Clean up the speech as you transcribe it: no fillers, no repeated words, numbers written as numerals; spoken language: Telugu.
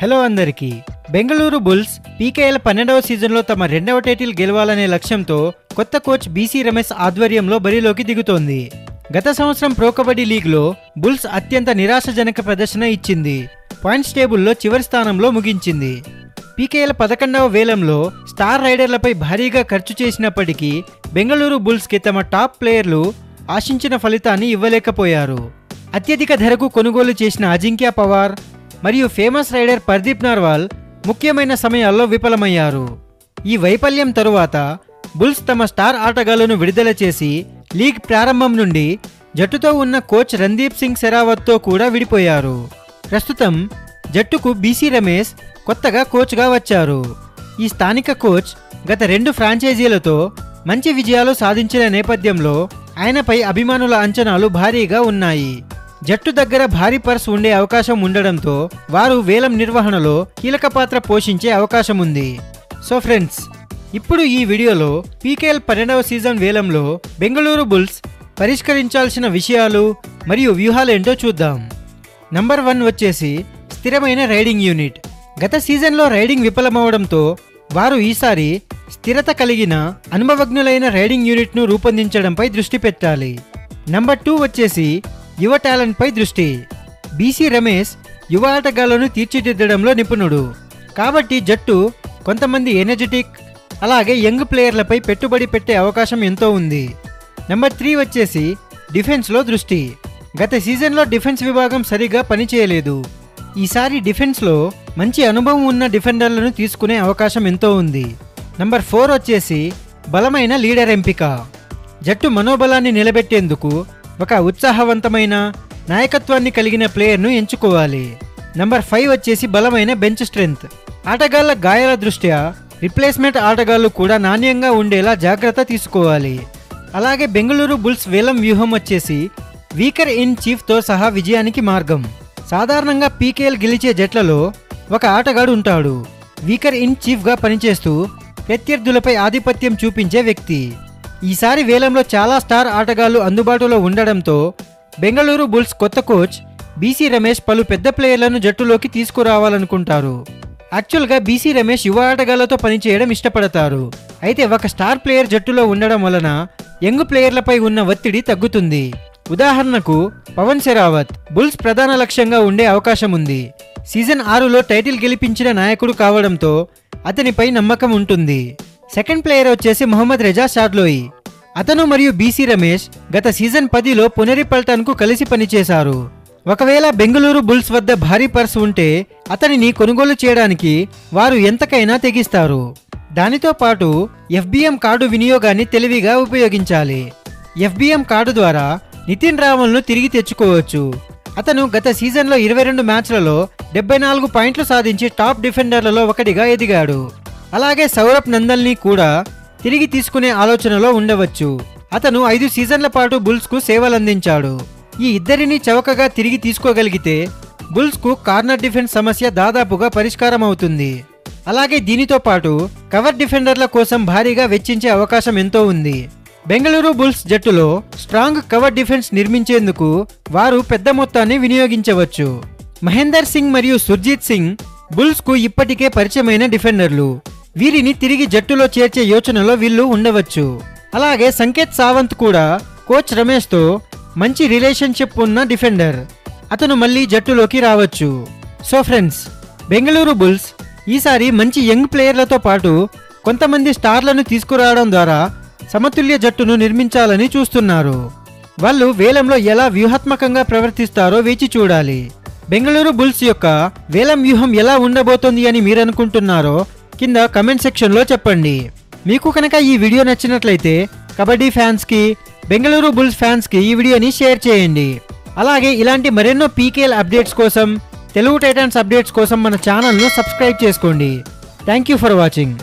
హలో అందరికీ. బెంగళూరు బుల్స్ పీకేఎల్ 12వ సీజన్లో తమ రెండవ టైటిల్ గెలవాలనే లక్ష్యంతో కొత్త కోచ్ బీసీ రమేష్ ఆధ్వర్యంలో బరిలోకి దిగుతోంది. గత సంవత్సరం ప్రో కబడ్డీ లీగ్లో బుల్స్ అత్యంత నిరాశజనక ప్రదర్శన ఇచ్చింది. పాయింట్స్ టేబుల్లో చివరి స్థానంలో ముగించింది. పీకేఎల్ 11వ వేలంలో స్టార్ రైడర్లపై భారీగా ఖర్చు చేసినప్పటికీ బెంగళూరు బుల్స్కి తమ టాప్ ప్లేయర్లు ఆశించిన ఫలితాన్ని ఇవ్వలేకపోయారు. అత్యధిక ధరకు కొనుగోలు చేసిన అజింక్య పవార్ మరియు ఫేమస్ రైడర్ పర్దీప్ నర్వాల్ ముఖ్యమైన సమయాల్లో విఫలమయ్యారు. ఈ వైఫల్యం తరువాత బుల్స్ తమ స్టార్ ఆటగాళ్లను విడుదల చేసి లీగ్ ప్రారంభం నుండి జట్టుతో ఉన్న కోచ్ రణ్దీప్ సింగ్ సెరావత్తో కూడా విడిపోయారు. ప్రస్తుతం జట్టుకు బీసీ రమేష్ కొత్తగా కోచ్గా వచ్చారు. ఈ స్థానిక కోచ్ గత 2 ఫ్రాంచైజీలతో మంచి విజయాలు సాధించిన నేపథ్యంలో ఆయనపై అభిమానుల అంచనాలు భారీగా ఉన్నాయి. జట్టు దగ్గర భారీ పర్స్ ఉండే అవకాశం ఉండడంతో వారు వేలం నిర్వహణలో కీలక పాత్ర పోషించే అవకాశం ఉంది. సో ఫ్రెండ్స్, ఇప్పుడు ఈ వీడియోలో పీకేఎల్ 12వ సీజన్ వేలంలో బెంగళూరు బుల్స్ పరిష్కరించాల్సిన విషయాలు మరియు వ్యూహాలేంటో చూద్దాం. నంబర్ 1 వచ్చేసి స్థిరమైన రైడింగ్ యూనిట్. గత సీజన్లో రైడింగ్ విఫలమవడంతో వారు ఈసారి స్థిరత కలిగిన అనుభవజ్ఞులైన రైడింగ్ యూనిట్ను రూపొందించడంపై దృష్టి పెట్టాలి. నంబర్ 2 వచ్చేసి యువ టాలెంట్పై దృష్టి. బీసీ రమేష్ యువ ఆటగాళ్లను తీర్చిదిద్దడంలో నిపుణుడు కాబట్టి జట్టు కొంతమంది ఎనర్జెటిక్ అలాగే యంగ్ ప్లేయర్లపై పెట్టుబడి పెట్టే అవకాశం ఎంతో ఉంది. నంబర్ 3 వచ్చేసి డిఫెన్స్లో దృష్టి. గత సీజన్లో డిఫెన్స్ విభాగం సరిగా పనిచేయలేదు. ఈసారి డిఫెన్స్లో మంచి అనుభవం ఉన్న డిఫెండర్లను తీసుకునే అవకాశం ఎంతో ఉంది. నంబర్ 4 వచ్చేసి బలమైన లీడర్ ఎంపిక. జట్టు మనోబలాన్ని నిలబెట్టేందుకు ఒక ఉత్సాహవంతమైన నాయకత్వాన్ని కలిగిన ప్లేయర్ను ఎంచుకోవాలి. నంబర్ 5 వచ్చేసి బలమైన బెంచ్ స్ట్రెంగ్త్. ఆటగాళ్ల గాయాల దృష్ట్యా రిప్లేస్మెంట్ ఆటగాళ్లు కూడా నాణ్యంగా ఉండేలా జాగ్రత్త తీసుకోవాలి. అలాగే బెంగళూరు బుల్స్ వేలం వ్యూహం వచ్చేసి వీకర్ ఇన్ చీఫ్తో సహా విజయానికి మార్గం. సాధారణంగా పీకేఎల్ గెలిచే జట్లలో ఒక ఆటగాడు ఉంటాడు. వీకర్ ఇన్ చీఫ్గా పనిచేస్తూ ప్రత్యర్థులపై ఆధిపత్యం చూపించే వ్యక్తి. ఈసారి వేలంలో చాలా స్టార్ ఆటగాళ్లు అందుబాటులో ఉండడంతో బెంగళూరు బుల్స్ కొత్త కోచ్ బీసీ రమేష్ పలు పెద్ద ప్లేయర్లను జట్టులోకి తీసుకురావాలనుకుంటారు. యాక్చువల్గా బీసీ రమేష్ యువ ఆటగాళ్లతో పనిచేయడం ఇష్టపడతారు. అయితే ఒక స్టార్ ప్లేయర్ జట్టులో ఉండడం వలన యంగ్ ప్లేయర్లపై ఉన్న ఒత్తిడి తగ్గుతుంది. ఉదాహరణకు పవన్ సెరావత్ బుల్స్ ప్రధాన లక్ష్యంగా ఉండే అవకాశం ఉంది. సీజన్ 6లో టైటిల్ గెలిపించిన నాయకుడు కావడంతో అతనిపై నమ్మకం ఉంటుంది. సెకండ్ ప్లేయర్ వచ్చేసి మొహమ్మద్ రెజా షాడ్లోయి. అతను మరియు బీసీ రమేష్ గత సీజన్ 10లో పునరిపల్టన్కు కలిసి పనిచేశారు. ఒకవేళ బెంగళూరు బుల్స్ వద్ద భారీ పర్స్ ఉంటే అతనిని కొనుగోలు చేయడానికి వారు ఎంతకైనా తెగిస్తారు. దానితో పాటు ఎఫ్బిఎం కార్డు వినియోగాన్ని తెలివిగా ఉపయోగించాలి. ఎఫ్బిఎం కార్డు ద్వారా నితిన్ రావల్ను తిరిగి తెచ్చుకోవచ్చు. అతను గత సీజన్లో 22 మ్యాచ్లలో 74 పాయింట్లు సాధించి టాప్ డిఫెండర్లలో ఒకటిగా ఎదిగాడు. అలాగే సౌరభ్ నందల్ని కూడా తిరిగి తీసుకునే ఆలోచనలో ఉండవచ్చు. అతను 5 సీజన్ల పాటు బుల్స్కు సేవలందించాడు. ఈ ఇద్దరిని చవకగా తిరిగి తీసుకోగలిగితే బుల్స్కు కార్నర్ డిఫెన్స్ సమస్య దాదాపుగా పరిష్కారం అవుతుంది. అలాగే దీనితో పాటు కవర్ డిఫెండర్ల కోసం భారీగా వెచ్చించే అవకాశం ఎంతో ఉంది. బెంగళూరు బుల్స్ జట్టులో స్ట్రాంగ్ కవర్ డిఫెన్స్ నిర్మించేందుకు వారు పెద్ద మొత్తాన్ని వినియోగించవచ్చు. మహేందర్ సింగ్ మరియు సుర్జీత్ సింగ్ బుల్స్కు ఇప్పటికే పరిచయమైన డిఫెండర్లు. వీరిని తిరిగి జట్టులో చేర్చే యోచనలో వీళ్ళు ఉండవచ్చు. అలాగే సంకేత్ సావంత్ కూడా కోచ్ రమేష్తో మంచి రిలేషన్షిప్ ఉన్న డిఫెండర్. అతను మళ్ళీ జట్టులోకి రావచ్చు. సో ఫ్రెండ్స్, బెంగళూరు బుల్స్ ఈసారి మంచి యంగ్ ప్లేయర్లతో పాటు కొంతమంది స్టార్లను తీసుకురావడం ద్వారా సమతుల్య జట్టును నిర్మించాలని చూస్తున్నారు. వాళ్ళు వేలంలో ఎలా వ్యూహాత్మకంగా ప్రవర్తిస్తారో వేచి చూడాలి. బెంగళూరు బుల్స్ యొక్క వేలం వ్యూహం ఎలా ఉండబోతోంది అని మీరనుకుంటున్నారో కింద కమెంట్ సెక్షన్లో చెప్పండి. మీకు కనుక ఈ వీడియో నచ్చినట్లయితే కబడ్డీ ఫ్యాన్స్కి, బెంగళూరు బుల్స్ ఫ్యాన్స్కి ఈ వీడియోని షేర్ చేయండి. అలాగే ఇలాంటి మరెన్నో పీకేఎల్ అప్డేట్స్ కోసం, తెలుగు టైటన్స్ అప్డేట్స్ కోసం మన ఛానల్ను సబ్స్క్రైబ్ చేసుకోండి. Thank you for watching.